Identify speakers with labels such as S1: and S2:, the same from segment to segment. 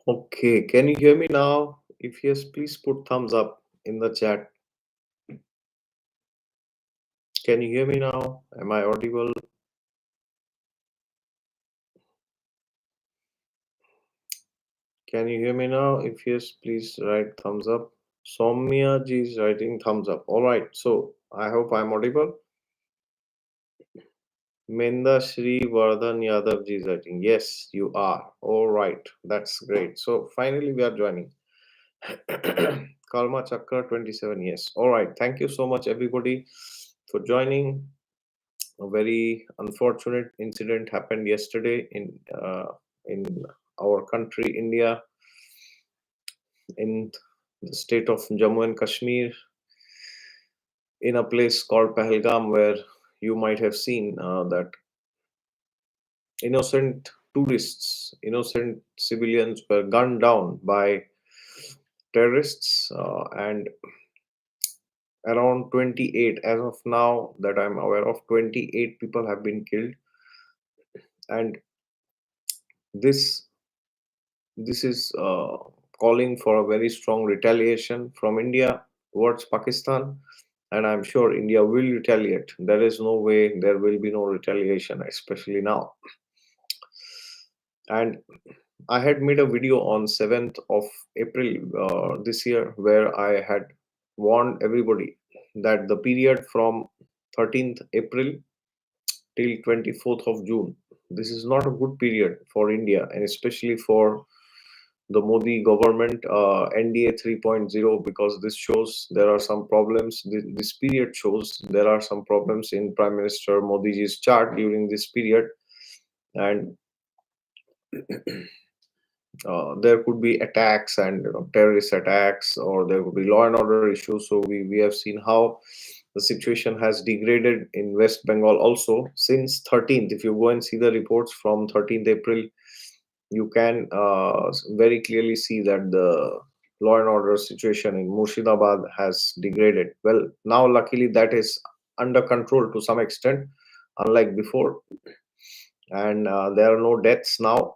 S1: Okay, can you hear me now? If yes, please put thumbs up in the chat. Can you hear me now? Am I audible? Can you hear me now? If yes, please write thumbs up. Soumya ji is writing thumbs up. All right, so I hope I'm audible. Menda Shri Vardhan Yadav ji is writing. Yes, you are. All right, that's great. So finally, we are joining. Karma Chakra 27. Yes. All right. Thank you so much, everybody, for joining. A very unfortunate incident happened yesterday in our country, India, in the state of Jammu and Kashmir, in a place called Pahalgam, where you might have seen that innocent tourists, innocent civilians were gunned down by terrorists, and around 28, as of now that I'm aware of, 28 people have been killed, and this this is calling for a very strong retaliation from India towards Pakistan, and I'm sure India will retaliate. There is no way there will be no retaliation, especially now. And I had made a video on 7th of April this year, where I had warned everybody that the period from 13th April till 24th of June, this is not a good period for India, and especially for the Modi government, NDA 3.0, because this shows there are some problems. This period shows there are some problems in Prime Minister Modi's chart during this period, and there could be attacks and terrorist attacks, or there could be law and order issues. So we have seen how the situation has degraded in West Bengal also since 13th. If you go and see the reports from 13th April, you can very clearly see that the law and order situation in Murshidabad has degraded. Well, now luckily that is under control to some extent, unlike before, and there are no deaths now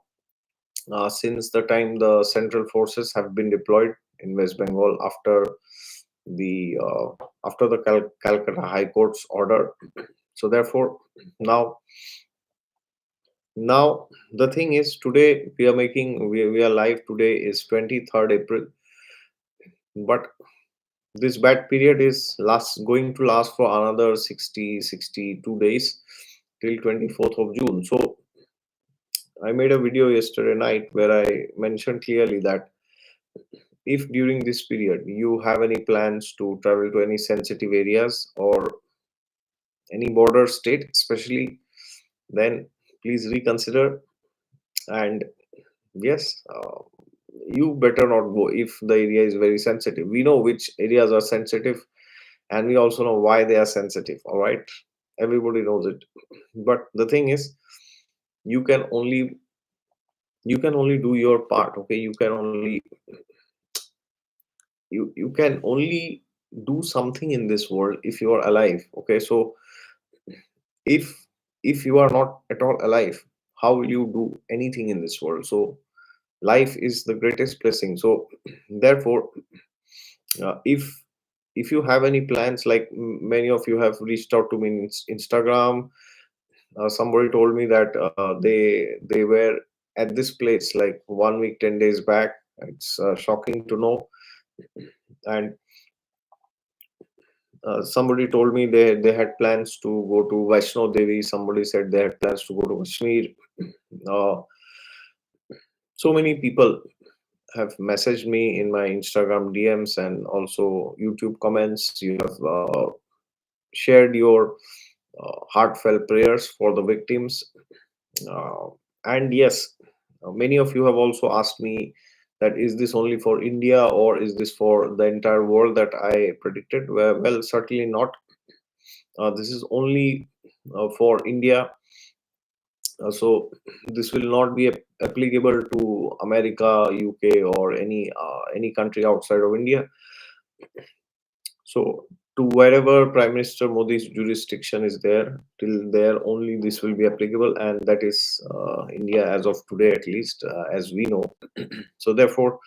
S1: since the time the central forces have been deployed in West Bengal after the Calcutta High Court's order. So therefore, now now the thing is, today we are live. Today is 23rd April, but this bad period is going to last for another 62 days till 24th of June. So I made a video yesterday night where I mentioned clearly that if during this period you have any plans to travel to any sensitive areas or any border state especially, then please reconsider. And yes, you better not go if the area is very sensitive. We know which areas are sensitive, and we also know why they are sensitive. All right, everybody knows it. But the thing is, you can only do your part. Okay, you can only do something in this world if you are alive. Okay, so if you are not at all alive, how will you do anything in this world? So life is the greatest blessing. So therefore, if you have any plans, like many of you have reached out to me in Instagram. Somebody told me that they were at this place like 1 week 10 days back. It's shocking to know. And somebody told me they had plans to go to Vaishno Devi. Somebody said they had plans to go to Kashmir. uh, so many people have messaged me in my Instagram DMs and also YouTube comments. You have shared your heartfelt prayers for the victims. Uh, and yes, many of you have also asked me that is this only for India or is this for the entire world that I predicted? Well, certainly not. This is only for India. So this will not be applicable to America, UK, or any country outside of India. So to wherever Prime Minister Modi's jurisdiction is there. Till there only this will be applicable, and that is India as of today, at least as we know. So therefore,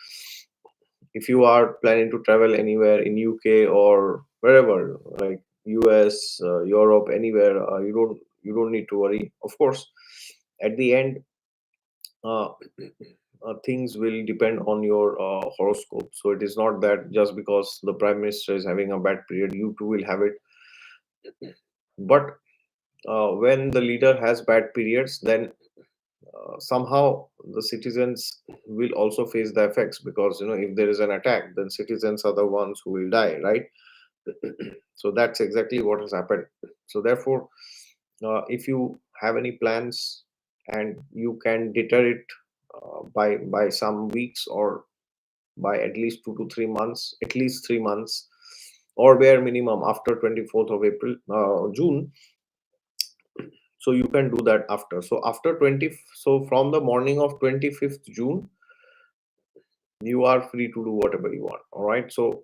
S1: if you are planning to travel anywhere in UK or wherever, like US, Europe, anywhere, you don't need to worry. Of course, at the end, uh, things will depend on your horoscope. So it is not that just because the prime minister is having a bad period, you too will have it. But when the leader has bad periods, then somehow the citizens will also face the effects, because if there is an attack, then citizens are the ones who will die, right? So that's exactly what has happened. So therefore, if you have any plans and you can deter it by some weeks, or by at least 2 to 3 months, at least 3 months, or bare minimum after 24th of April, June. So you can do that after. So after 20, so from the morning of 25th June, you are free to do whatever you want. All right. So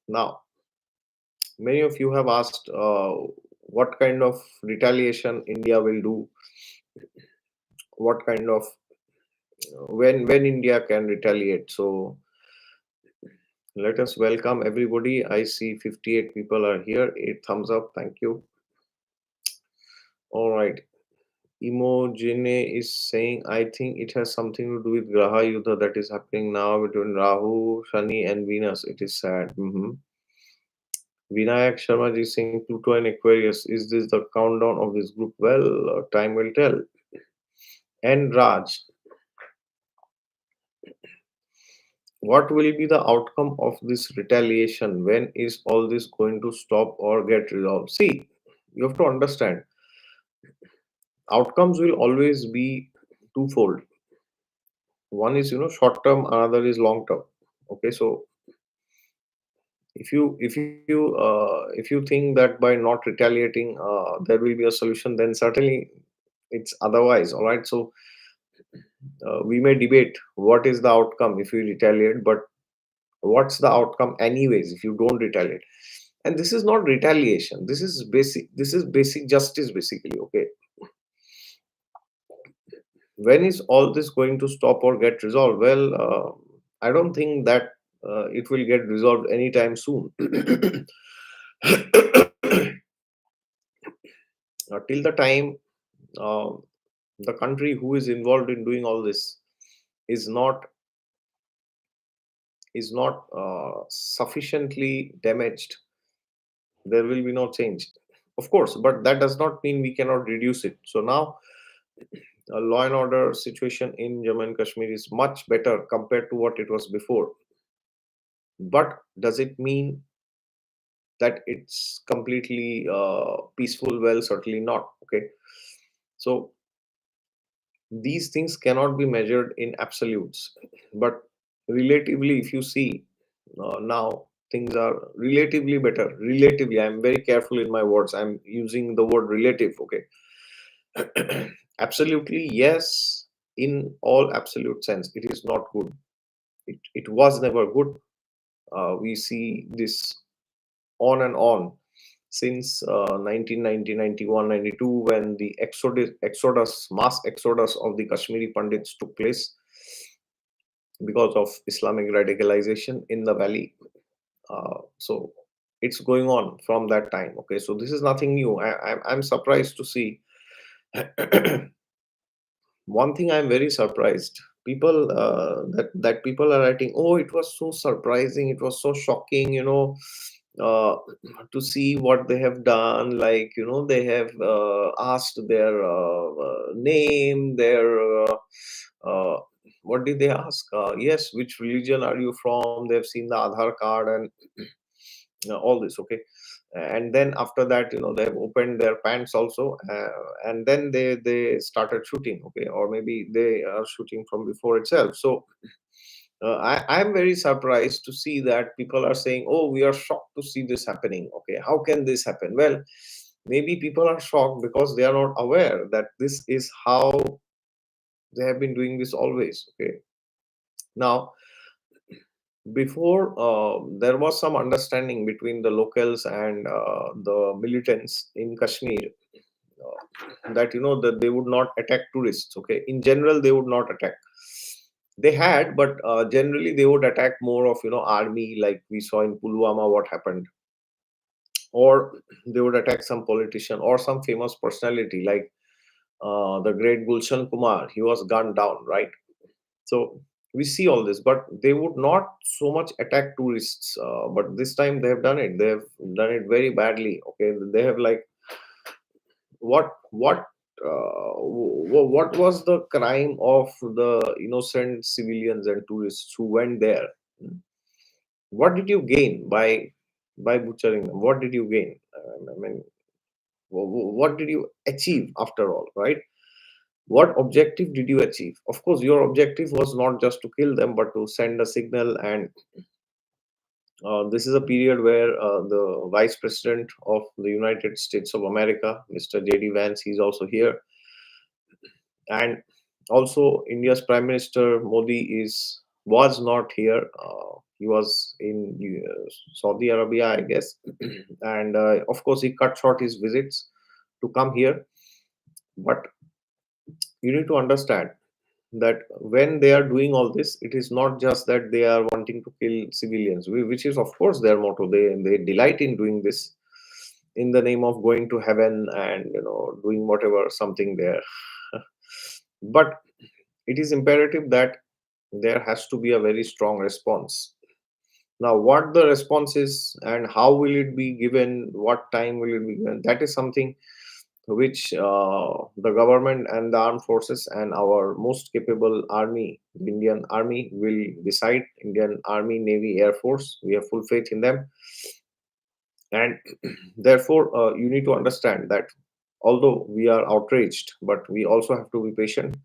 S1: now, many of you have asked what kind of retaliation India will do, what kind of when India can retaliate. So let us welcome everybody. I see 58 people are here. 8 thumbs up. Thank you. All right. Imogene is saying, I think it has something to do with Graha Yuddha that is happening now between Rahu, Shani, and Venus. It is sad. Vinayak Sharma is saying Pluto and Aquarius. Is this the countdown of this group? Well, time will tell. And Raj, what will be the outcome of this retaliation? When is all this going to stop or get resolved? See, you have to understand, outcomes will always be twofold. One is short term, another is long term. Okay, so if you think that by not retaliating there will be a solution, then certainly it's otherwise. All right, so we may debate what is the outcome if you retaliate, but what's the outcome anyways if you don't retaliate? And this is not retaliation, this is basic justice basically. Okay, when is all this going to stop or get resolved? Well, I don't think that it will get resolved anytime soon. Till the time uh, the country who is involved in doing all this is not sufficiently damaged, there will be no change. Of course, but that does not mean we cannot reduce it. So now, a law and order situation in Jammu and Kashmir is much better compared to what it was before. But does it mean that it's completely peaceful? Well, certainly not. Okay, so these things cannot be measured in absolutes, but relatively, if you see, now things are relatively better. Relatively, I'm very careful in my words, I'm using the word relative. Okay. Absolutely, yes, in all absolute sense it is not good. It was never good. We see this on and on since 1990, 91, 92, when the mass exodus of the Kashmiri Pandits took place because of Islamic radicalization in the valley. So it's going on from that time. Okay, so this is nothing new. I'm surprised to see. One thing I'm very surprised. People that people are writing, oh, it was so surprising, it was so shocking, uh, to see what they have done. Like, they have asked their name, their uh, what did they ask? Yes, which religion are you from? They've seen the Aadhaar card and all this. Okay, and then after that, they have opened their pants also, and then they started shooting. Okay, or maybe they are shooting from before itself. So I'm very surprised to see that people are saying, oh, we are shocked to see this happening. Okay, how can this happen? Well, maybe people are shocked because they are not aware that this is how they have been doing this always. Okay, now Before, there was some understanding between the locals and the militants in Kashmir, that that they would not attack tourists. Okay, in general, they would not attack. They had, but generally they would attack more of army, like we saw in Pulwama what happened, or they would attack some politician or some famous personality, like the great Gulshan Kumar. He was gunned down, right? So we see all this, but they would not so much attack tourists. But this time they have done it. They have done it very badly. Okay, they have, like, what what was the crime of the innocent civilians and tourists who went there? What did you gain by butchering them? What did you gain? I mean, what did you achieve after all, right? What objective did you achieve? Of course, your objective was not just to kill them, but to send a signal. And this is a period where the Vice President of the United States of America, Mr. J.D. Vance, he's also here, and also India's Prime Minister Modi is was not here. He was in Saudi Arabia, I guess, and of course he cut short his visits to come here. But you need to understand that when they are doing all this, it is not just that they are wanting to kill civilians, which is of course their motto. They delight in doing this in the name of going to heaven and doing whatever something there. But it is imperative that there has to be a very strong response. Now, what the response is and how will it be given, what time will it be given, that is something which the government and the armed forces and our most capable army, the Indian Army, will decide. Indian Army, Navy, Air Force, we have full faith in them. And therefore, you need to understand that although we are outraged, but we also have to be patient.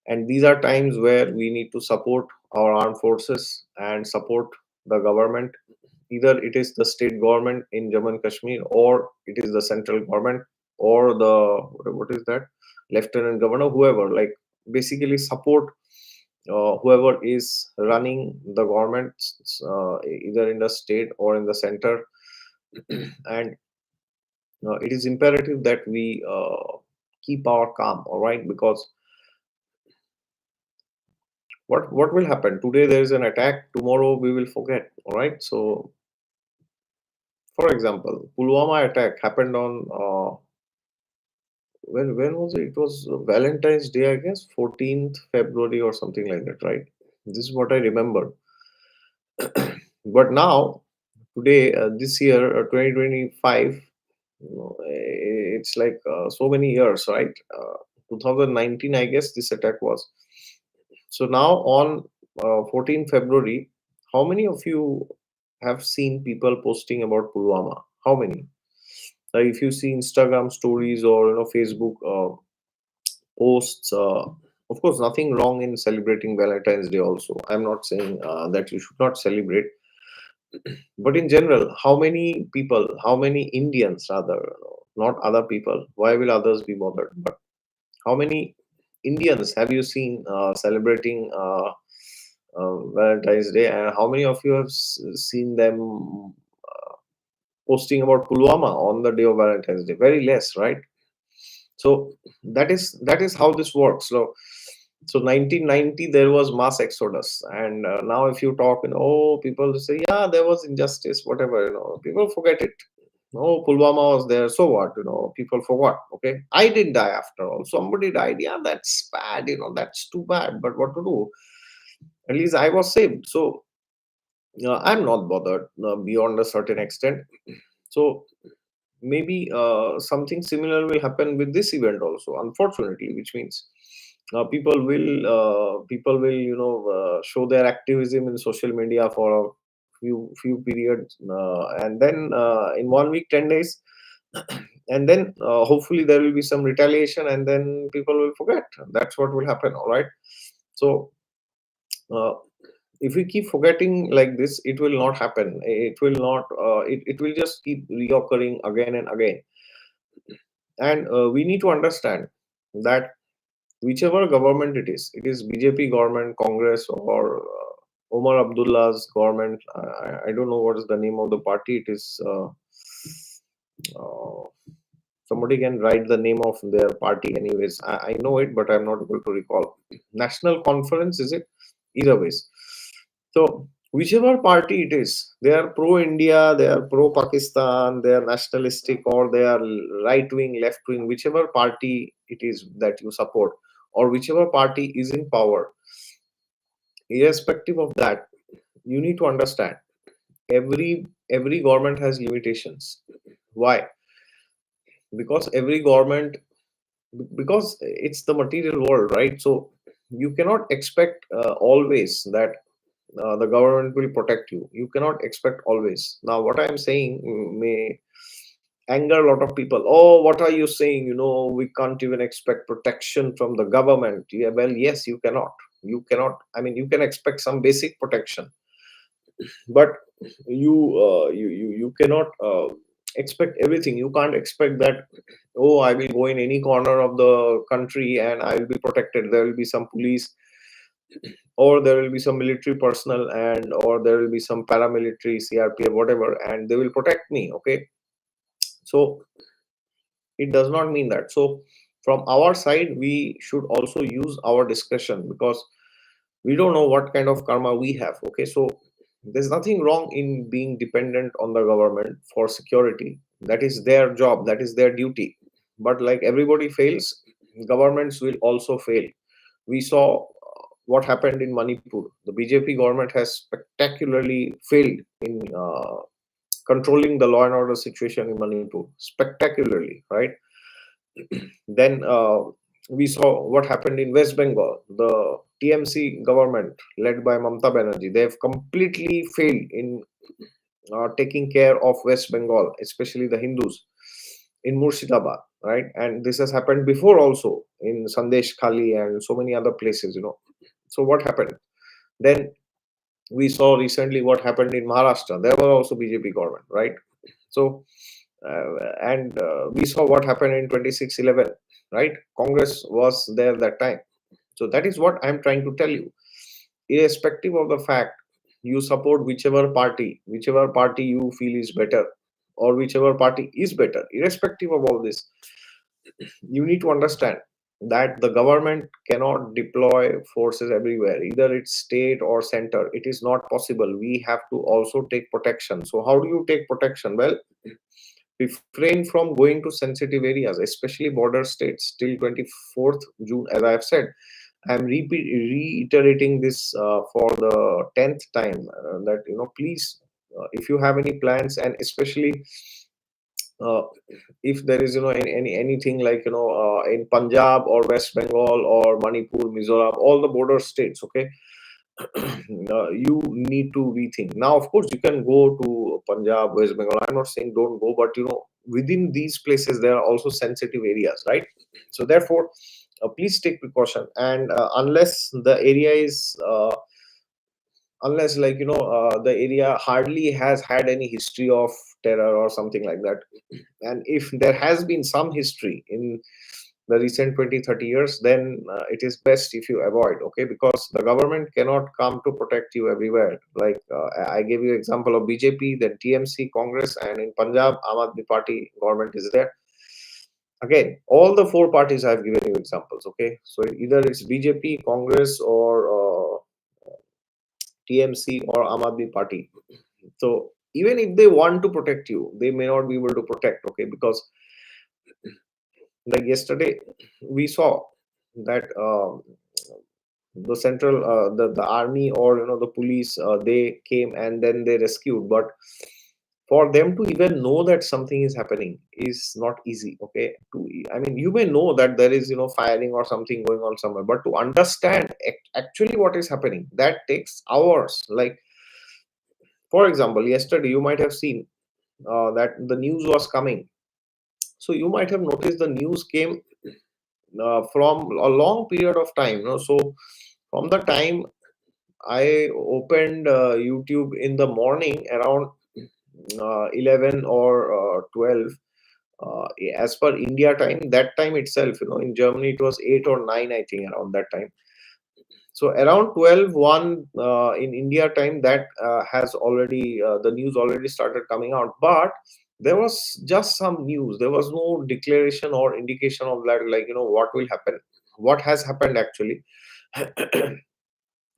S1: And these are times where we need to support our armed forces and support the government. Either it is the state government in Jammu and Kashmir, or it is the central government, or the what is that, lieutenant governor, whoever, like, basically support whoever is running the government, either in the state or in the center. And it is imperative that we keep our calm, all right? Because what will happen today, there is an attack, tomorrow we will forget, all right? So for example, Pulwama attack happened on when was it? It was Valentine's Day, I guess, 14th February or something like that, right? This is what I remember. But now, today, this year, 2025, it's like so many years, right? 2019, I guess, this attack was. So now on 14 February, how many of you have seen people posting about Pulwama? How many? Like, if you see Instagram stories or Facebook posts, of course, nothing wrong in celebrating Valentine's Day. Also, I'm not saying that you should not celebrate, but in general, how many people, how many Indians, rather, not other people. Why will others be bothered? But how many Indians have you seen celebrating Valentine's Day, and how many of you have seen them posting about Pulwama on the day of Valentine's Day? Very less, right? So that is how this works. So 1990 there was mass exodus, and now if you talk, oh, people say, yeah, there was injustice, whatever, people forget it. Oh, Pulwama was there, so what? People forgot. Okay, I did die after all. Somebody died. Yeah, that's bad. That's too bad. But what to do? At least I was saved. So I'm not bothered beyond a certain extent. So maybe something similar will happen with this event also, unfortunately, which means people will show their activism in social media for a few periods, and then in 1 week, 10 days, and then hopefully there will be some retaliation, and then people will forget. That's what will happen, all right? So uh, if we keep forgetting like this, it will not happen. It will not it will just keep reoccurring again and again. And we need to understand that whichever government it is BJP government, Congress, or Omar Abdullah's government. I don't know what is the name of the party. It is uh, somebody can write the name of their party. Anyways, I know it, but I'm not able to recall. National Conference, is it? Either ways. So whichever party it is, they are pro India, they are pro Pakistan, they are nationalistic, or they are right wing, left wing. Whichever party it is that you support, or whichever party is in power, irrespective of that, you need to understand every government has limitations. Why? Because every government, because it's the material world, right? So you cannot expect always that the government will protect you. You cannot expect always. Now what I am saying may anger a lot of people. Oh, what are you saying? We can't even expect protection from the government. Yeah, well, yes, you cannot. I mean, you can expect some basic protection, but you cannot expect everything. You can't expect that, oh, I will go in any corner of the country and I will be protected. There will be some police, or there will be some military personnel, and or there will be some paramilitary, CRPF, whatever, and they will protect me. Okay, so it does not mean that. So from our side, we should also use our discretion, because we don't know what kind of karma we have. Okay, so there's nothing wrong in being dependent on the government for security. That is their job, that is their duty. But like everybody fails, governments will also fail. We saw what happened in Manipur. The BJP government has spectacularly failed in controlling the law and order situation in Manipur, spectacularly, right? Then we saw what happened in West Bengal. The TMC government, led by Mamta Banerjee, they have completely failed in taking care of West Bengal, especially the Hindus in Murshidabad, right? And this has happened before also in Sandesh Khali and so many other places. So what happened? Then we saw recently what happened in Maharashtra. There was also BJP government, right? So and we saw what happened in 26/11, right? Congress was there that time. So that is what I'm trying to tell you. Irrespective of the fact, you support whichever party you feel is better, or whichever party is better. Irrespective of all this, you need to understand that the government cannot deploy forces everywhere, either it's state or center. It is not possible. We have to also take protection. So how do you take protection? Well, refrain from going to sensitive areas, especially border states, till 24th June. As I have said, I am reiterating this for the 10th time, that please, if you have any plans, and especially uh, if there is anything like in Punjab or West Bengal or Manipur, Mizoram, all the border states, okay, you need to rethink. Now, of course, you can go to Punjab, West Bengal. I'm not saying don't go, but within these places there are also sensitive areas, right? So therefore, please take precaution. And unless, like, the area hardly has had any history of terror or something like that, and if there has been some history in the recent 20-30 years, then it is best if you avoid. Okay, because the government cannot come to protect you everywhere. Like, I gave you example of BJP, then TMC, Congress, and in Punjab, Aam Aadmi Party government is there. Again, all the four parties I've given you examples. Okay, so either it's BJP, Congress, or TMC, or Aam Aadmi Party. So even if they want to protect you, they may not be able to protect. Okay, because like yesterday we saw that the central the army, or the police, they came and then they rescued. But for them to even know that something is happening is not easy. Okay, I mean, you may know that there is firing or something going on somewhere, but to understand actually what is happening, that takes hours. Like, for example, yesterday you might have seen that the news was coming. So you might have noticed the news came from a long period of time. So from the time I opened YouTube in the morning around 11 or 12, uh, as per India time, that time itself, in Germany it was 8 or 9, I think, around that time. So around 12:01 in India time, that has already the news already started coming out, but there was just some news. There was no declaration or indication of that, like what will happen, what has happened actually.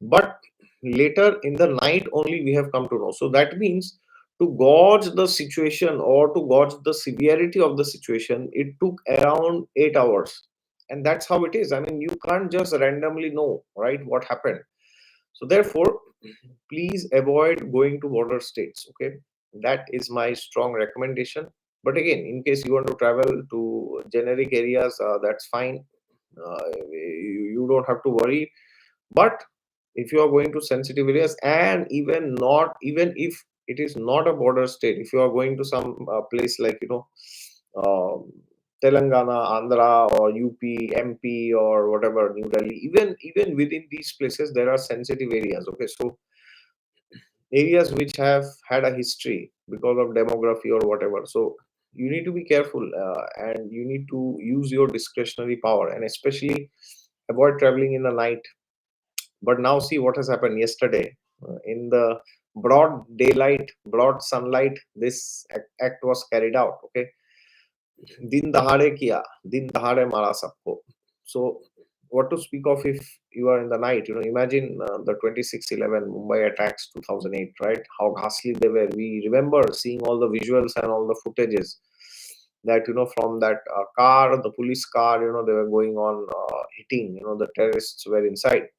S1: But later in the night only we have come to know. So that means, to gauge the situation or to gauge the severity of the situation, it took around 8 hours. And that's how it is. I mean, you can't just randomly know, right, what happened. So therefore, please avoid going to border states. Okay, that is my strong recommendation. But again, in case you want to travel to generic areas, that's fine. You don't have to worry. But if you are going to sensitive areas, and even if it is not a border state, if you are going to some place like um, Telangana, Andhra, or UP, MP, or whatever, New Delhi, even within these places there are sensitive areas. Okay, so areas which have had a history because of demography or whatever, so you need to be careful, and you need to use your discretionary power, and especially avoid traveling in the night. But now see what has happened yesterday. In the broad daylight, broad sunlight, this act was carried out. Okay, दिन दहाड़े किया, दिन दहाड़े मारा सबको. So what to speak of if you are in the night? Imagine the 26/11 Mumbai attacks 2008, right? How ghastly they were. We remember seeing all the visuals and all the footages that from that car, the police car, they were going on hitting. The terrorists were inside.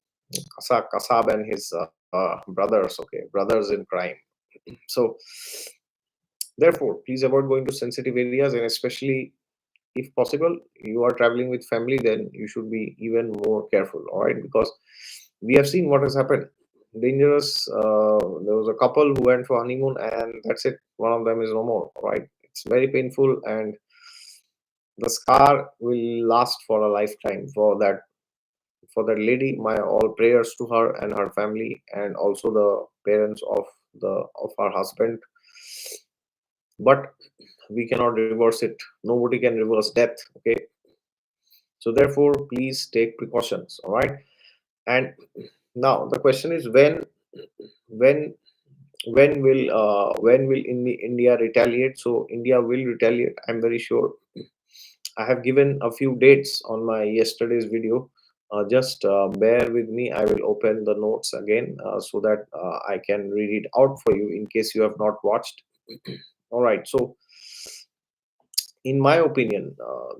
S1: Kasab and his brothers. Okay, brothers in crime. So therefore, please avoid going to sensitive areas, and especially if possible, you are traveling with family, then you should be even more careful. All right, because we have seen what has happened. Dangerous. There was a couple who went for honeymoon, and that's it. One of them is no more. All right, it's very painful, and the scar will last for a lifetime for that lady. My all prayers to her and her family, and also the parents of her husband. But we cannot reverse it. Nobody can reverse death. Okay, so therefore please take precautions. All right, and now the question is, when when will India retaliate? So India will retaliate, I'm very sure. I have given a few dates on my yesterday's video. Just bear with me. I will open the notes again so that I can read it out for you in case you have not watched. All right. So, in my opinion,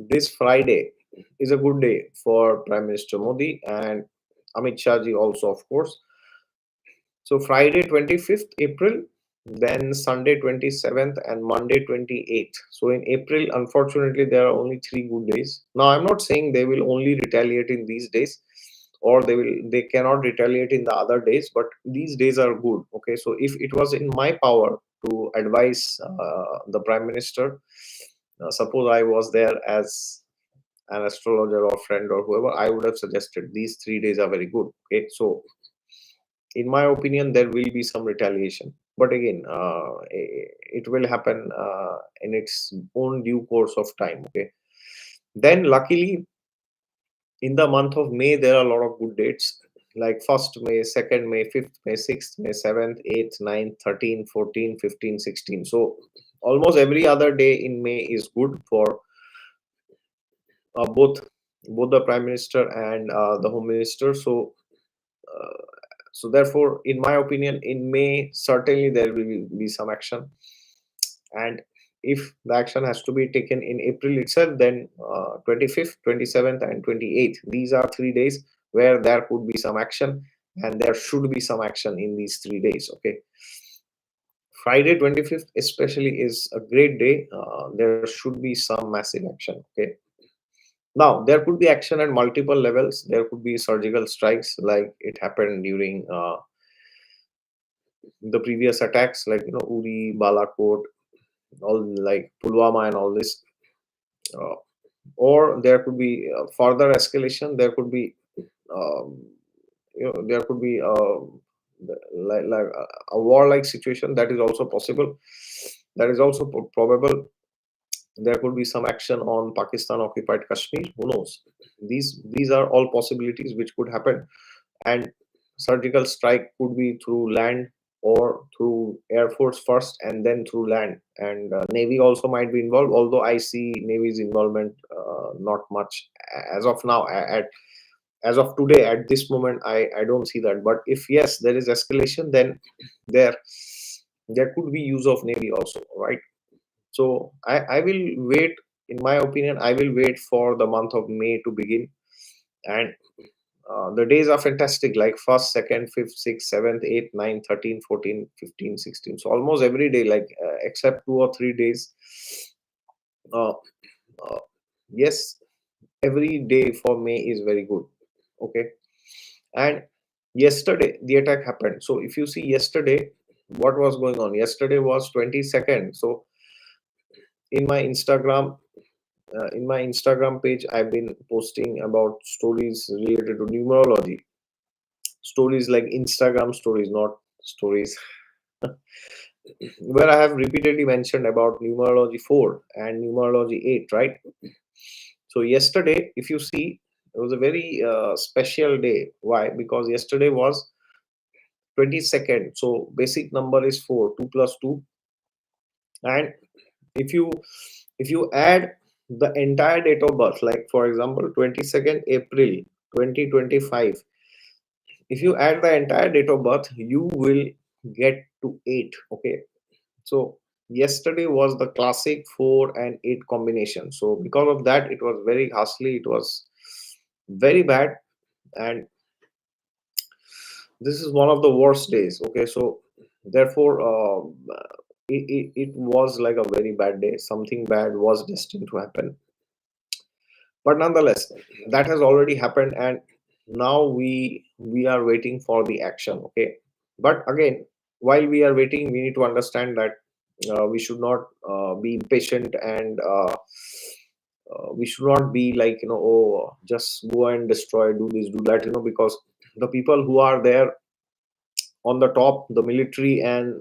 S1: this Friday is a good day for Prime Minister Modi and Amit Shah ji also, of course. So Friday 25th April, then Sunday 27th, and Monday 28th. So in April, unfortunately, there are only 3 good days. Now I'm not saying they will only retaliate in these days, or they cannot retaliate in the other days, but these days are good. Okay, so if it was in my power to advise the Prime Minister, suppose I was there as an astrologer or friend or whoever, I would have suggested these 3 days are very good. Okay, so in my opinion there will be some retaliation, but again it will happen in its own due course of time. Okay, then luckily in the month of May there are a lot of good dates, like 1st May, 2nd May, 5th May, 6th May, 7th, 8th, 9th, 13, 14, 15, 16. So almost every other day in May is good for both the Prime Minister and the Home Minister. Uh, so therefore, in my opinion, in May certainly there will be some action, and if the action has to be taken in April itself, then 25th, 27th, and 28th. These are 3 days where there could be some action, and there should be some action in these 3 days. Okay. Friday 25th especially is a great day. There should be some massive action. Okay. Now, there could be action at multiple levels. There could be surgical strikes like it happened during the previous attacks, like Uri, Balakot, all like Pulwama and all this. Uh, or there could be further escalation. There could be, um, there could be like a war-like situation. That is also possible. That is also probable. There could be some action on Pakistan occupied Kashmir. Who knows? These are all possibilities which could happen. and surgical strike could be through land or through air force first and then through land, and navy also might be involved, although I see navy's involvement not much as of now. As of today, at this moment, I don't see that. But if yes, there is escalation, then there there could be use of navy also, right? So I will wait. In my opinion, I will wait for the month of May to begin, and the days are fantastic, like first, second, fifth, sixth, seventh, eighth, ninth, 13, 14, 15, 16. So almost every day, like except 2 or 3 days. Uh, uh, yes, every day for May is very good. Okay, and yesterday the attack happened. So if you see yesterday, what was going on? Yesterday was 22nd. So in my Instagram, in my Instagram page, I've been posting about stories related to numerology. Stories like Instagram stories, not stories, where I have repeatedly mentioned about numerology 4 and numerology 8, right? So yesterday, if you see, it was a very special day. Why? Because yesterday was 22nd. So basic number is 4, 2 plus 2. And if you add the entire date of birth, like for example 22nd April 2025, if you add the entire date of birth, you will get to 8. Okay, so yesterday was the classic 4 and 8 combination. So because of that, it was very ghastly, it was very bad, and this is one of the worst days. Okay, so therefore it was like a very bad day. Something bad was destined to happen, but nonetheless, that has already happened, and now we are waiting for the action. Okay, but again, while we are waiting, we need to understand that we should not be impatient, and we should not be like, oh, just go and destroy, do this, do that, because the people who are there on the top, the military, and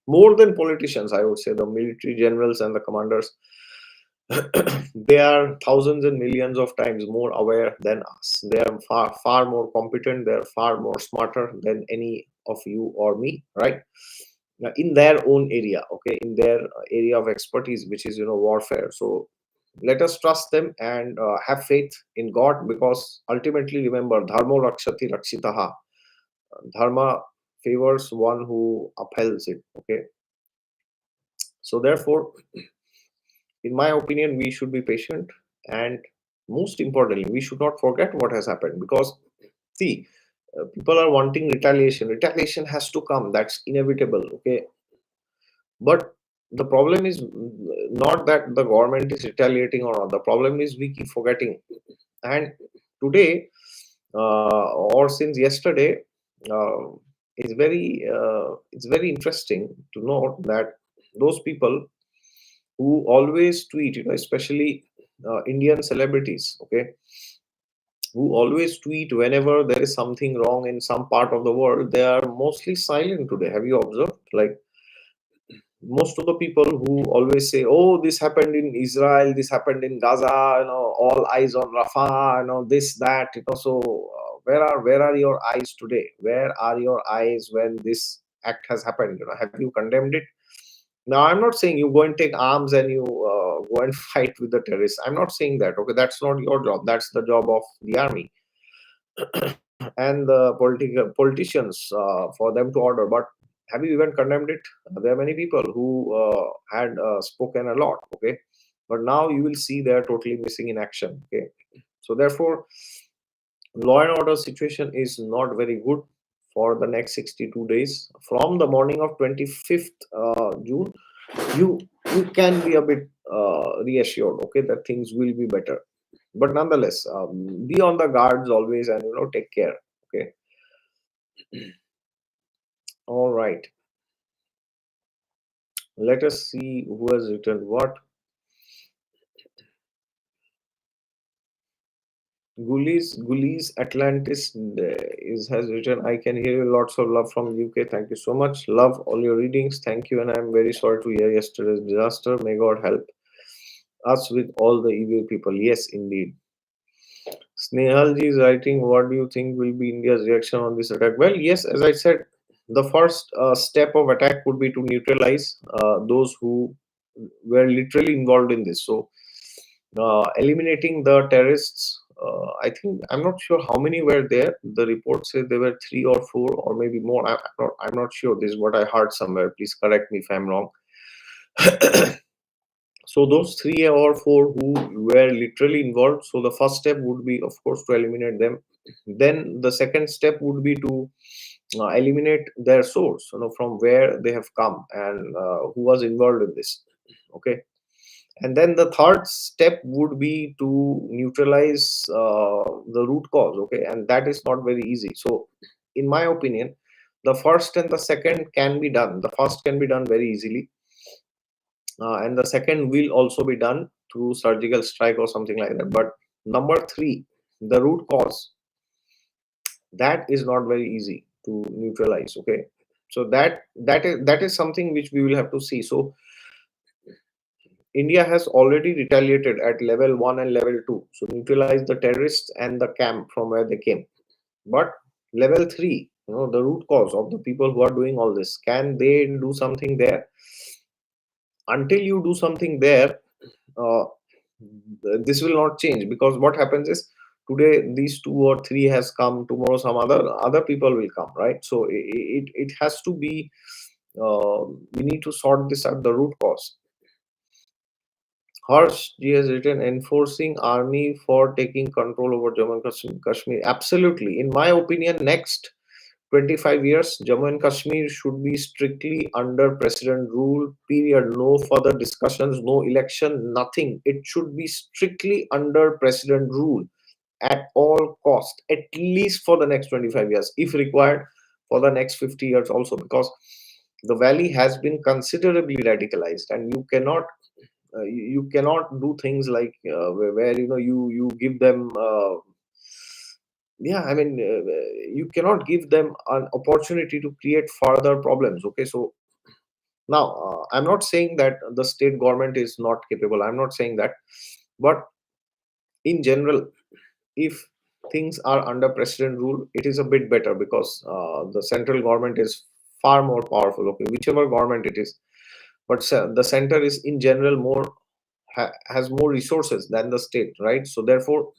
S1: more than politicians, I would say the military generals and the commanders, they are thousands and millions of times more aware than us. They are far far more competent, they are far more smarter than any of you or me, right? In their own area, okay, in their area of expertise, which is warfare. So let us trust them and have faith in God, because ultimately, remember, dharma rakshati rakshitaha. Dharma favors one who upholds it. Okay, so therefore, in my opinion, we should be patient, and most importantly, we should not forget what has happened, because see, people are wanting retaliation. Retaliation has to come, that's inevitable. Okay, but the problem is not that the government is retaliating or not. The problem is we keep forgetting. And today, or since yesterday, uh, it's very interesting to note that those people who always tweet, especially Indian celebrities, okay, who always tweet whenever there is something wrong in some part of the world, they are mostly silent today. Have you observed? Like, most of the people who always say, oh, this happened in Israel, this happened in Gaza, all eyes on Rafah, this, that, so where are your eyes today? Where are your eyes when this act has happened? Have you condemned it? Now, I'm not saying you go and take arms and you go and fight with the terrorists. I'm not saying that. Okay, that's not your job. That's the job of the army and the politicians, for them to order. But have you even condemned it? There are many people who had spoken a lot. Okay, but now you will see they are totally missing in action. Okay, so therefore, law and order situation is not very good for the next 62 days. From the morning of 25th June, you you can be a bit reassured, okay, that things will be better. But nonetheless, be on the guards always, and take care. Okay, all right, let us see who has written what. Gullies Atlantis is has written, I can hear you, lots of love from UK. Thank you so much. Love all your readings. Thank you, and I'm very sorry to hear yesterday's disaster. May God help us with all the evil people. Yes, indeed. Snehalji is writing, what do you think will be India's reaction on this attack? Well, yes, as I said, the first step of attack would be to neutralize those who were literally involved in this. So, eliminating the terrorists, I think, I'm not sure how many were there. The report says there were three or four, or maybe more. I'm not sure. This is what I heard somewhere. Please correct me if I'm wrong. So those three or four who were literally involved, so the first step would be, of course, to eliminate them. Then the second step would be to eliminate their source, from where they have come and who was involved in this. Okay. And then the third step would be to neutralize the root cause. Okay. And that is not very easy. So, in my opinion, the first and the second can be done. The first can be done very easily, and the second will also be done through surgical strike or something like that. But number three, the root cause, that is not very easy to neutralize. Okay, so that is something which we will have to see. So India has already retaliated at level 1 and level 2, so neutralize the terrorists and the camp from where they came. But level 3, the root cause of the people who are doing all this, can they do something there? Until you do something there, uh, this will not change, because what happens is, today these two or three has come, tomorrow some other people will come, right? So it has to be, we need to sort this at the root cause. Harsh G has written, enforcing army for taking control over Jammu and Kashmir. Absolutely. In my opinion, next 25 years, Jammu and Kashmir should be strictly under president rule, period. No further discussions, no election, nothing. It should be strictly under president rule at all cost, at least for the next 25 years, if required for the next 50 years also, because the valley has been considerably radicalized, and you cannot do things like, where you give them, yeah, I mean, you cannot give them an opportunity to create further problems. Okay, so now, I'm not saying that the state government is not capable, I'm not saying that, but in general, if things are under president rule, it is a bit better, because the central government is far more powerful. Okay, whichever government it is, but the center is in general more, has more resources than the state, right? So therefore,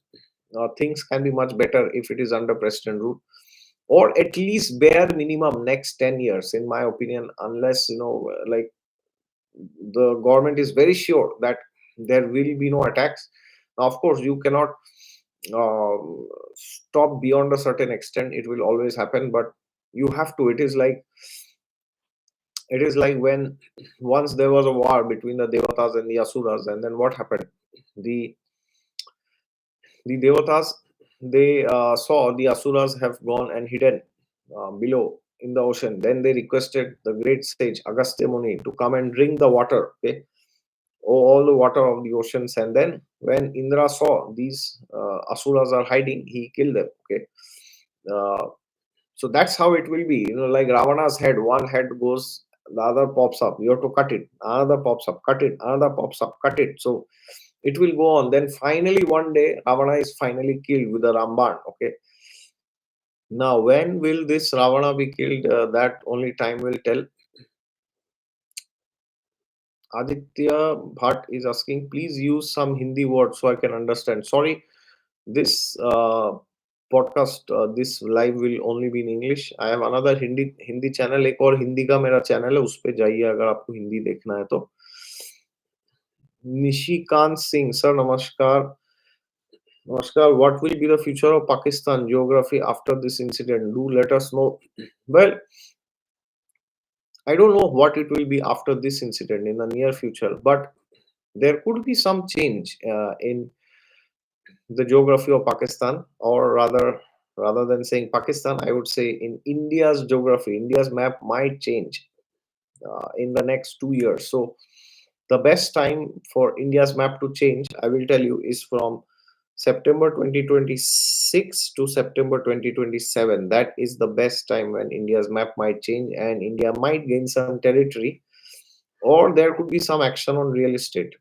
S1: things can be much better if it is under president rule, or at least bare minimum next 10 years, in my opinion, unless, like, the government is very sure that there will be no attacks. Now, of course, you cannot stop beyond a certain extent. It will always happen, but you have to. It is like when once there was a war between the devatas and the asuras, and then what happened? The the devatas, they saw the asuras have gone and hidden below in the ocean. Then they requested the great sage Agastya Muni to come and drink the water. Okay, all the water of the oceans. And then when Indra saw these asuras are hiding, he killed them. Okay, uh, so that's how it will be. Like Ravana's head, one head goes, the other pops up. You have to cut it. Another pops up, cut it. Another pops up, cut it. So it will go on. Then finally, one day, Ravana is finally killed with a Ramban. Okay. Now, when will this Ravana be killed? That only time will tell. Aditya Bhatt is asking, please use some Hindi words so I can understand. Sorry, this podcast, this live will only be in English. I have another Hindi channel. एक और हिंदी का मेरा channel है, उस पे जाइए अगर आपको हिंदी देखना है तो. निशिकांत सिंह सर, नमस्कार. Namaskar. What will be the future of Pakistan geography after this incident? Do let us know. Well, I don't know what it will be after this incident in the near future, but there could be some change in the geography of Pakistan, or rather than saying Pakistan, I would say in India's geography. India's map might change in the next 2 years. So the best time for India's map to change, I will tell you, is from September 2026 to September 2027. That is the best time when India's map might change and India might gain some territory, or there could be some action on real estate.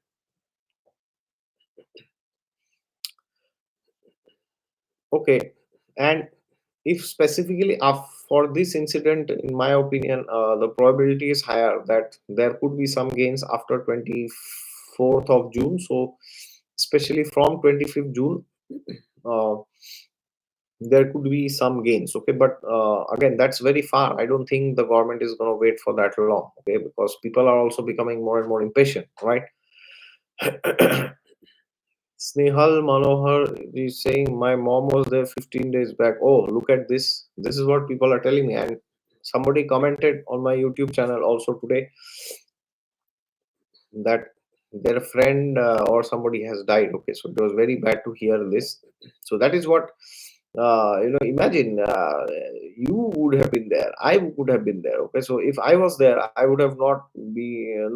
S1: Okay, and if specifically for this incident, in my opinion, the probability is higher that there could be some gains after 24th of June. So, especially from 25th June, uh, there could be some gains. Okay, but again, that's very far. I don't think the government is going to wait for that long. Okay, because people are also becoming more and more impatient, right? Snehal Manohar is saying my mom was there 15 days back. Oh, look at this. This is what people are telling me. And somebody commented on my YouTube channel also today that their friend or somebody has died. Okay, so it was very bad to hear this. So that is what imagine you would have been there. I would have been there. Okay, so if I was there, I would have not been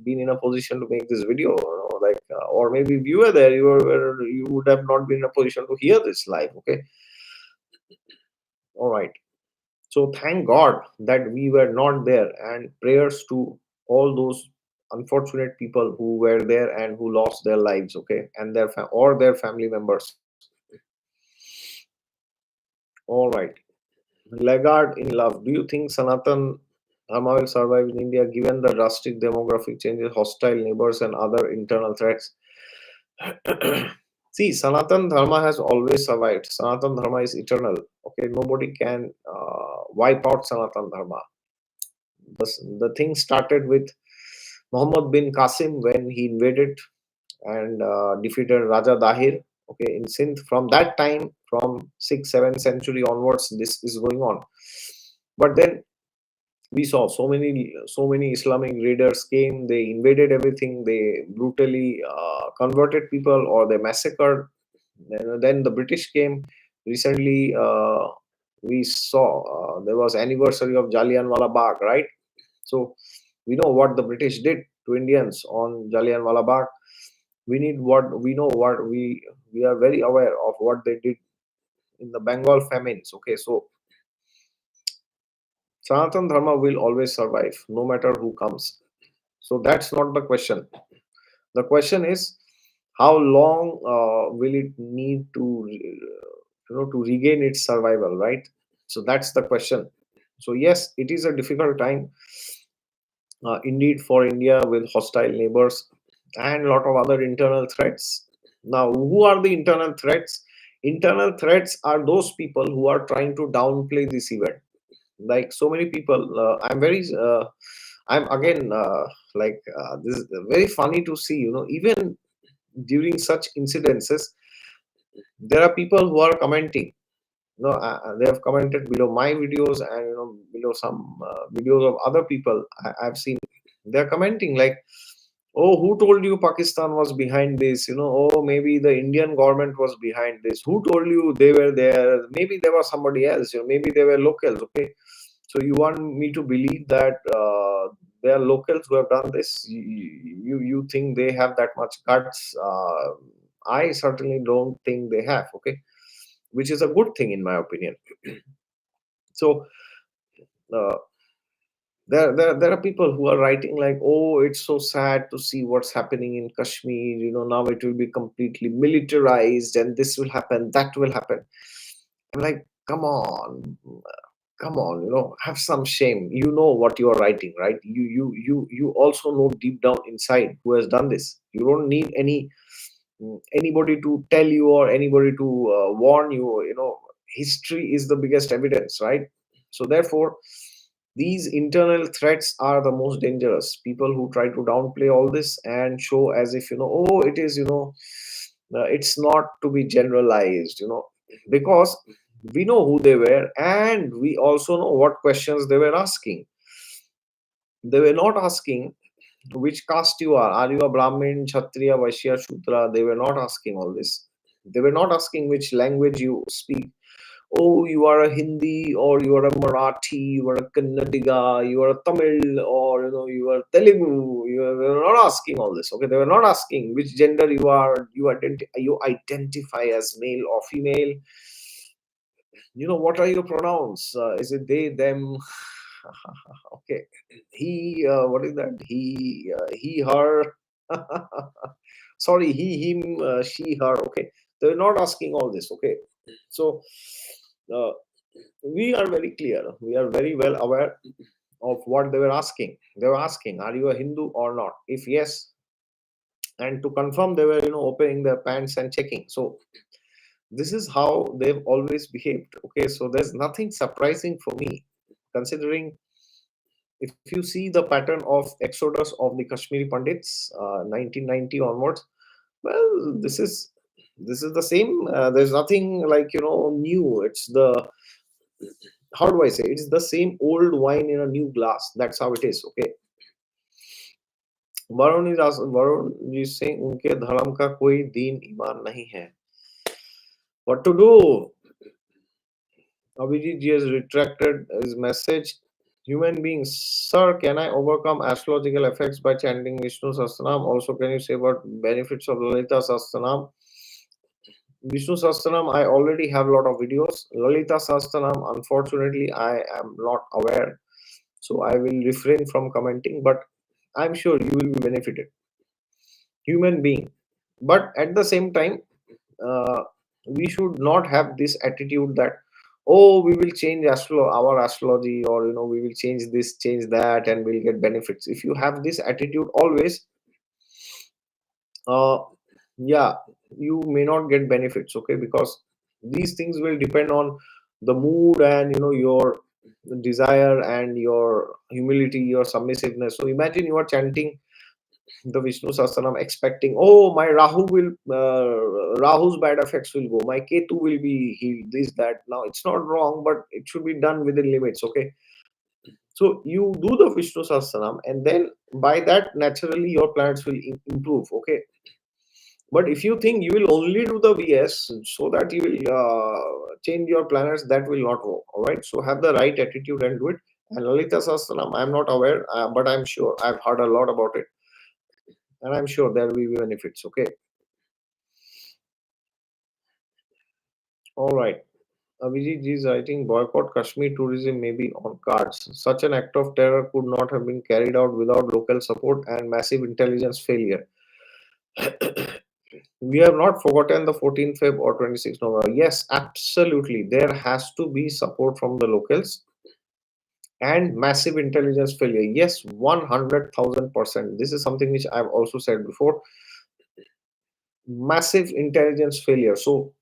S1: in a position to make this video. Like, or maybe if you were there, you would have not been in a position to hear this live. Okay, all right. So thank God that we were not there, and prayers to all those unfortunate people who were there and who lost their lives. Okay, and or their family members. All right. Lagarde in love. Do you think Sanatan Dharma will survive in India given the drastic demographic changes, hostile neighbors, and other internal threats? See, Sanatan Dharma has always survived. Sanatan Dharma is eternal. Okay, nobody can wipe out Sanatan Dharma. The thing started with Muhammad bin Qasim when he invaded and defeated Raja Dahir. Okay, in Sindh. From that time, from 6th, 7th century onwards, this is going on. But then we saw so many Islamic raiders came. They invaded everything. They brutally converted people, or they massacred. Then the British came. Recently, we saw there was anniversary of Jallianwala Bagh, right? So we know what the British did to Indians on Jallianwala Bagh. We are very aware of what they did in the Bengal famines. Okay, so Sanatan Dharma will always survive no matter who comes. So that's not the question. The question is how long will it need to regain its survival, right? So that's the question. So yes, it is a difficult time indeed for India with hostile neighbors and a lot of other internal threats. Now, who are the internal threats? Internal threats are those people who are trying to downplay this event. Like so many people, I'm again this is very funny to see. Even during such incidences, there are people who are commenting. They have commented below my videos, and below some videos of other people I've seen. They're commenting like, oh, who told you Pakistan was behind this? Oh, maybe the Indian government was behind this. Who told you they were there? Maybe there was somebody else. Maybe they were locals. Okay, so you want me to believe that they are locals who have done this? You think they have that much guts? I certainly don't think they have. Okay, which is a good thing in my opinion. So uh, there are people who are writing like, oh, it's so sad to see what's happening in Kashmir. Now it will be completely militarized, and this will happen, that will happen. I'm like, come on, have some shame. You know what you are writing, right? You also know deep down inside who has done this. You don't need anybody to tell you or anybody to warn you. History is the biggest evidence, right? So therefore, these internal threats are the most dangerous. People who try to downplay all this and show as if, oh, it is, it's not to be generalized, because we know who they were, and we also know what questions they were asking. They were not asking which caste you are. Are you a Brahmin, Kshatriya, Vaishya, Shudra? They were not asking all this. They were not asking which language you speak. Oh, you are a Hindi, or you are a Marathi, you are a Kannadiga, you are a Tamil, or you are Telugu. They were not asking all this. Okay, they were not asking which gender you are. You identify as male or female. What are your pronouns? Is it they, them? Okay, he. What is that? He, her. Sorry, he, him, she, her. Okay, They're not asking all this. Okay, so uh, we are very clear. We are very well aware of what they were asking. They were asking, "Are you a Hindu or not?" If yes, and to confirm, they were opening their pants and checking. So this is how they've always behaved. Okay, so there's nothing surprising for me, considering if you see the pattern of exodus of the Kashmiri Pandits, 1990 onwards. Well, this is the same. There's nothing like new. It's the, how do I say? It's the same old wine in a new glass. That's how it is. Okay. Varun ji saying उनके धर्म का कोई दीन ईमान नहीं है. What to do? Abhijit ji has retracted his message. Human beings, sir, can I overcome astrological effects by chanting Vishnu Sahasranam? Also, can you say about benefits of Lalita Sahasranam? Vishnu Sahasranam, I already have a lot of videos. Lalita Sahasranam, unfortunately, I am not aware, so I will refrain from commenting. But I'm sure you will be benefited. Human being, but at the same time, uh, we should not have this attitude that, oh, we will change our astrology, or we will change this, change that, and we'll get benefits. If you have this attitude always, uh, yeah, you may not get benefits. Okay, because these things will depend on the mood and your desire and your humility, your submissiveness. So imagine you are chanting the Vishnu Sahasranam expecting, oh, my Rahu's bad effects will go, my Ketu will be healed, this, that. Now, it's not wrong, but it should be done within limits. Okay. So you do the Vishnu Sahasranam, and then by that, naturally, your planets will improve. Okay. But if you think you will only do the VS so that you will change your planets, that will not work. All right. So have the right attitude and do it. And Lalita Sahasranam, I'm not aware, but I'm sure I've heard a lot about it, and I'm sure there will be benefits. Okay. All right. Abhijit ji is writing, boycott Kashmir tourism may be on cards. Such an act of terror could not have been carried out without local support and massive intelligence failure. We have not forgotten the 14th Feb or 26th November. Yes, absolutely. There has to be support from the locals and massive intelligence failure. Yes, 100,000%. This is something which I've also said before. Massive intelligence failure. So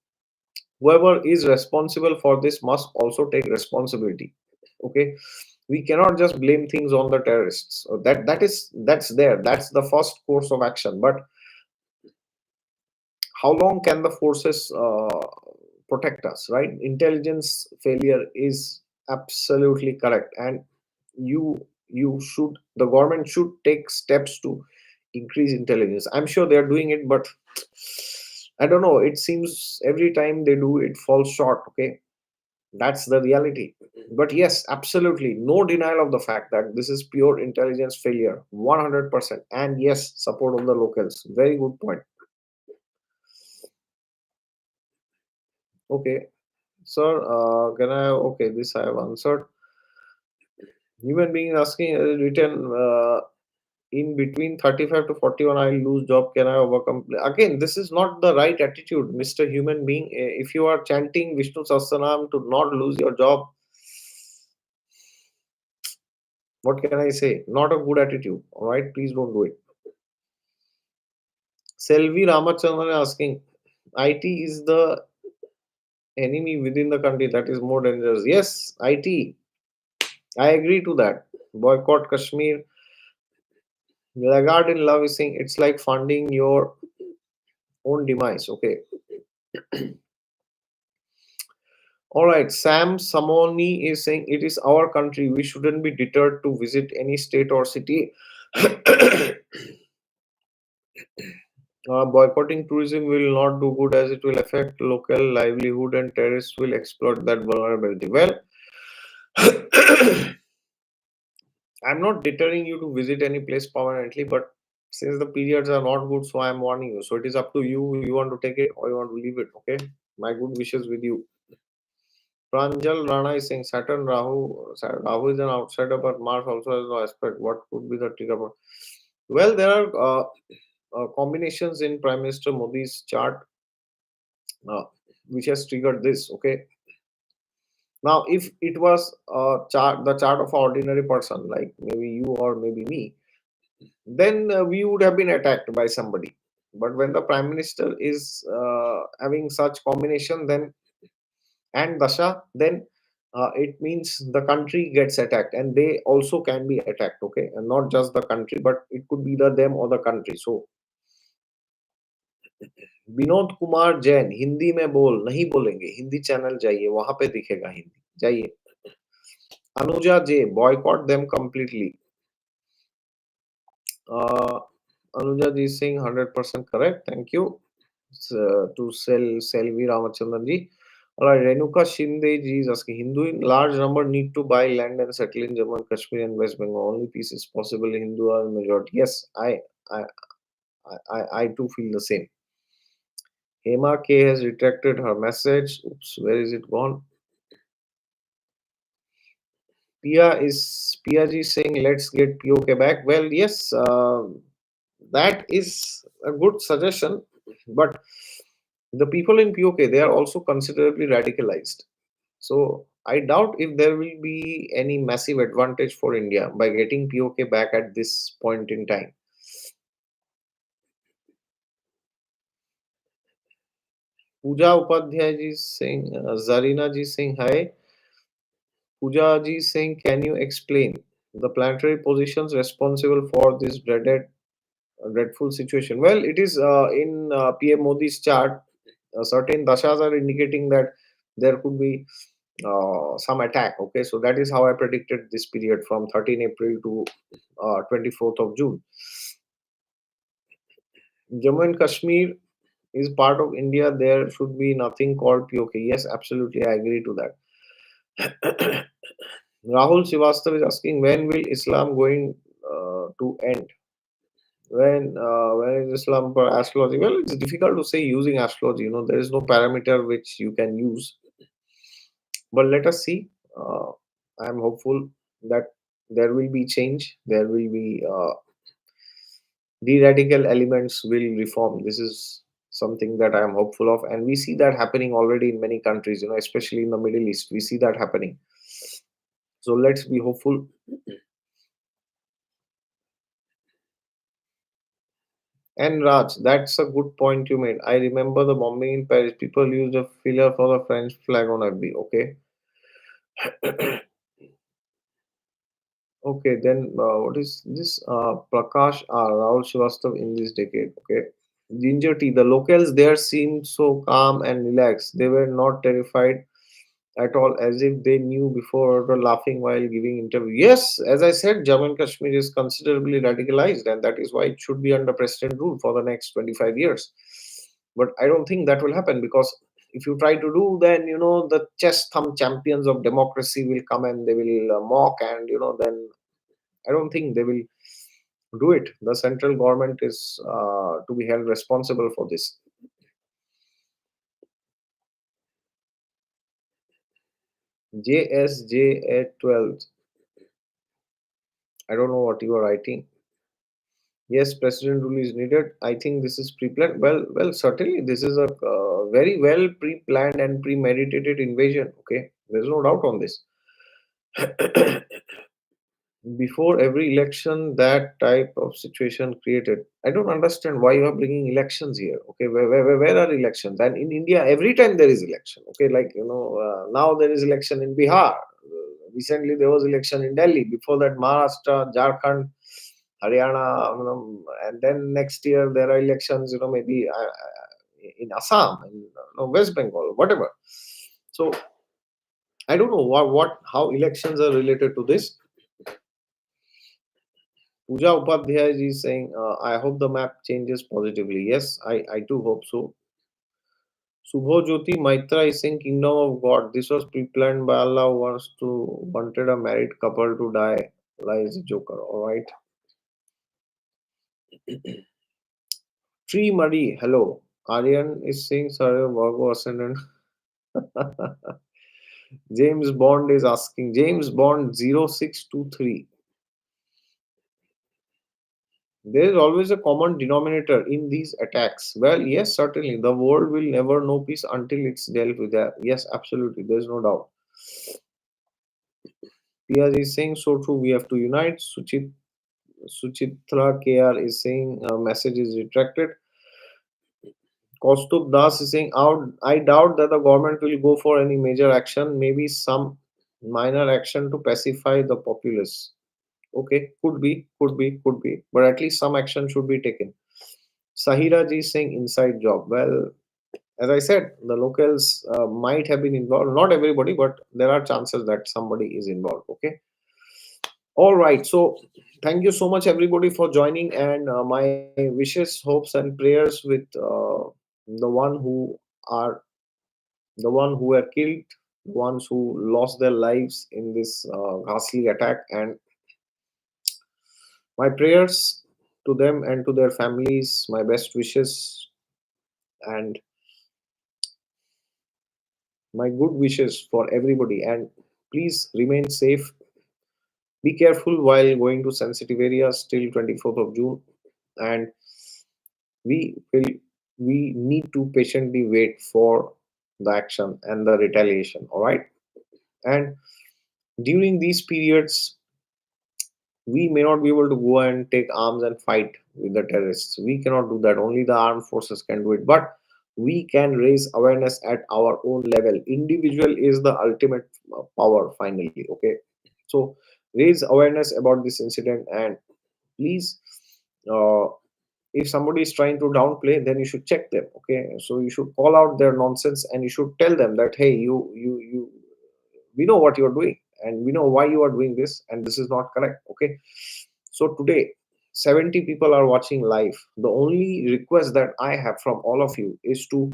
S1: whoever is responsible for this must also take responsibility. Okay, we cannot just blame things on the terrorists. So that's the first course of action. But how long can the forces protect us, right? Intelligence failure is absolutely correct, and the government should take steps to increase intelligence. I'm sure they are doing it, but I don't know, it seems every time they do, it falls short. Okay, that's the reality. But yes, absolutely, no denial of the fact that this is pure intelligence failure, 100%. And yes, support of the locals. Very good point. Okay, sir, can I? Okay, this I have answered. Human being asking written in between 35 to 41, I lose job. Can I overcome? Again, this is not the right attitude, Mr. Human Being. If you are chanting Vishnu Sahasranam to not lose your job, what can I say? Not a good attitude. All right, please don't do it. Selvi Ramachandran asking, IT is the enemy within the country that is more dangerous. Yes, IT. I agree to that. Boycott Kashmir. Lagarde in love is saying it's like funding your own demise. Okay. All right. Sam Samoni is saying it is our country. We shouldn't be deterred to visit any state or city. Boycotting tourism will not do good as it will affect local livelihood and terrorists will exploit that vulnerability. Well, I'm not deterring you to visit any place permanently, but since the periods are not good, so I'm warning you. So it is up to you. You want to take it or you want to leave it. Okay. My good wishes with you. Pranjal Rana is saying Rahu is an outsider, but Mars also has no aspect. What could be the trigger point? Well, there are combinations in Prime Minister Modi's chart. uh, which has triggered this. Okay, now if it was the chart of an ordinary person, like maybe you or maybe me, then we would have been attacked by somebody. But when the prime minister is having such combination, then and dasha, then it means the country gets attacked, and they also can be attacked. Okay, and not just the country, but it could be either them or the country. So Vinod Kumar Jain, Hindi में बोल, नहीं बोलेंगे, Hindi channel जाइए, वहां पे दिखेगा हिंदी, जाइए. अनुजा जे, boycott them completely. uh, Anuja ji saying 100% correct, thank you. To Selvi Ramachandran ji. All right, Renuka Shinde ji is asking, Hindu in large number need to buy land and settle in Jammu and Kashmir and West Bengal. Only peace is possible. Hindu are majority. Yes, I, I too feel the same. Hema K has retracted her message. Oops, where is it gone? Pia ji saying, let's get POK back. Well, yes, that is a good suggestion, but the people in POK, they are also considerably radicalized. So I doubt if there will be any massive advantage for India by getting POK back at this point in time. Pooja Upadhyay ji saying, Zarina ji saying hi. Pooja ji saying, can you explain the planetary positions responsible for this dreadful situation? Well, it is in PM Modi's chart. Certain dashas are indicating that there could be some attack. Okay, so that is how I predicted this period from 13 April to 24th of June. Jammu and Kashmir is part of India. There should be nothing called POK. Yes, absolutely, I agree to that. Rahul Srivastav is asking, when will Islam going to end? When is Islam for astrology? Well, it's difficult to say using astrology. There is no parameter which you can use. But let us see. I am hopeful that there will be change. There will be the radical elements will reform. This is something that I am hopeful of, and we see that happening already in many countries. Especially in the Middle East, we see that happening. So let's be hopeful. And Raj, that's a good point you made. I remember the bombing in Paris. People used a filler for the French flag on FB. Okay. Okay, then what is this? Prakash Rahul Srivastav in this decade. Okay. Ginger tea. The locals there seemed so calm and relaxed. They were not terrified at all, as if they knew before, or were laughing while giving interview. Yes, as I said, Jammu and Kashmir is considerably radicalized, and that is why it should be under president rule for the next 25 years. But I don't think that will happen, because if you try to do, then the chest thumb champions of democracy will come and they will mock, and then I don't think they will do it. The central government is to be held responsible for this. JSJ at 12. I don't know what you are writing. Yes, president rule is needed. I think this is pre-planned. Well, certainly this is a very well pre-planned and premeditated invasion. Okay, there's no doubt on this. Before every election, that type of situation created. I don't understand why you are bringing elections here. Okay, where are elections? And in India, every time there is election. Okay, like now there is election in Bihar. Recently there was election in Delhi. Before that, Maharashtra, Jharkhand, Haryana, and then next year there are elections. Maybe in Assam, in West Bengal, whatever. So I don't know what how elections are related to this. Pooja Upadhyay is saying, I hope the map changes positively. Yes, I too hope so. Subho Jyoti Maitra is saying, Kingdom of God. This was pre-planned by Allah who wanted a married couple to die. Allah is a joker. Alright. Tree Muddy, hello. Aryan is saying, Sir, Virgo Ascendant. James Bond is asking, James Bond 0623. There is always a common denominator in these attacks. Well, yes, certainly. The world will never know peace until it's dealt with that. Yes, absolutely. There's no doubt. Piyaj is saying so true. We have to unite. Suchitra KR is saying message is retracted. Kaustubh Das is saying out. I doubt that the government will go for any major action. Maybe some minor action to pacify the populace. Okay, could be. But at least some action should be taken. Sahira ji is saying inside job. Well, as I said, the locals might have been involved. Not everybody, but there are chances that somebody is involved. Okay. All right. So thank you so much, everybody, for joining. And my wishes, hopes, and prayers with the one who are the one who were killed, the ones who lost their lives in this ghastly attack, and my prayers to them and to their families. My best wishes and my good wishes for everybody. And please remain safe. Be careful while going to sensitive areas till 24th of June. And we will we need to patiently wait for the action and the retaliation. All right. And during these periods, we may not be able to go and take arms and fight with the terrorists. We cannot do that. Only the armed forces can do it. But we can raise awareness at our own level. Individual is the ultimate power, finally. Okay. So raise awareness about this incident, and please, uh, if somebody is trying to downplay, then you should check them. Okay. So you should call out their nonsense, and you should tell them that, hey, you we know what you're doing, and we know why you are doing this, and this is not correct. Okay. So today 70 people are watching live. The only request that I have from all of you is to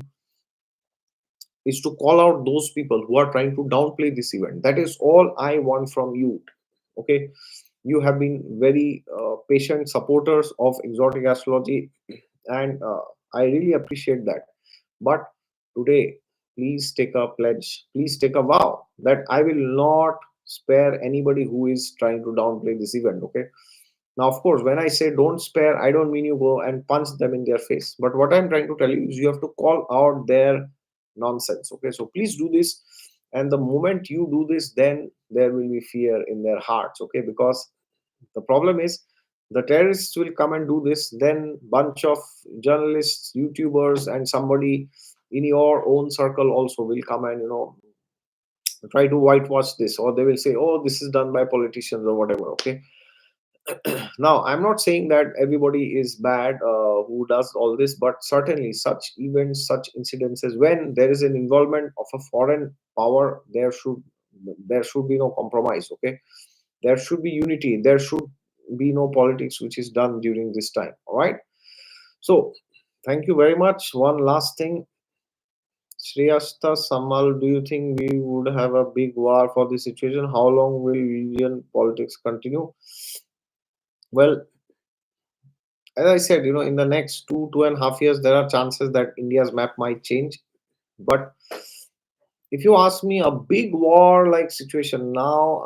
S1: call out those people who are trying to downplay this event. That is all I want from you. Okay. You have been very patient supporters of exotic astrology, and I really appreciate that. But today, please take a pledge, please take a vow that I will not spare anybody who is trying to downplay this event. Okay. Now, of course, when I say don't spare, I don't mean you go and punch them in their face. But what I'm trying to tell you is you have to call out their nonsense. Okay. So please do this. And the moment you do this, then there will be fear in their hearts. Okay. Because the problem is the terrorists will come and do this, then bunch of journalists, YouTubers, and somebody in your own circle also will come and try to whitewash this, or they will say, oh, this is done by politicians or whatever. Okay. Now, I'm not saying that everybody is bad who does all this, but certainly such events, such incidences, when there is an involvement of a foreign power, there should be no compromise. Okay. There should be unity. There should be no politics which is done during this time. All right. So thank you very much. One last thing, Shreyasta Samal, do you think we would have a big war for this situation? How long will Indian politics continue? Well, as I said, in the next 2.5 years, there are chances that India's map might change. But if you ask me, a big war like situation now,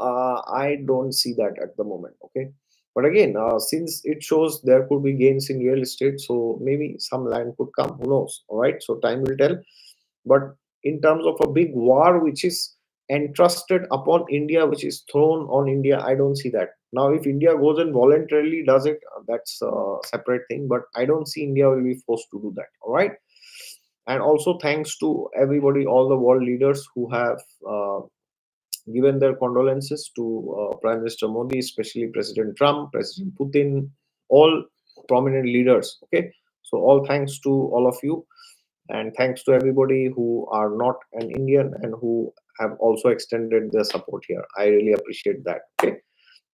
S1: I don't see that at the moment. Okay. But again, since it shows there could be gains in real estate, so maybe some land could come. Who knows? All right. So time will tell. But in terms of a big war which is entrusted upon India, which is thrown on India, I don't see that. Now, if India goes and voluntarily does it, that's a separate thing. But I don't see India will be forced to do that. All right. And also thanks to everybody, all the world leaders who have given their condolences to Prime Minister Modi, especially President Trump, President Putin, all prominent leaders. Okay. So all thanks to all of you, and thanks to everybody who are not an Indian and who have also extended their support here. I really appreciate that. Okay.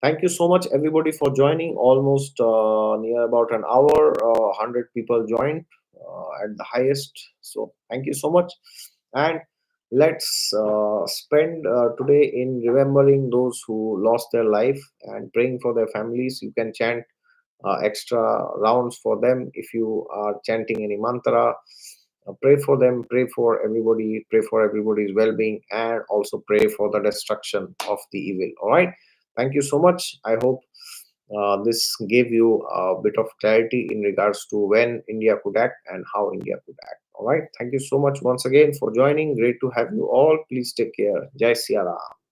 S1: Thank you so much, everybody, for joining. Almost near about an hour, 100 people joined at the highest. So thank you so much. And let's spend today in remembering those who lost their life and praying for their families. You can chant extra rounds for them if you are chanting any mantra. Pray for them, pray for everybody's well-being, and also pray for the destruction of the evil. All right. Thank you so much. I hope this gave you a bit of clarity in regards to when India could act and how India could act. All right. Thank you so much once again for joining. Great to have you all. Please take care. Jai Siya Ram.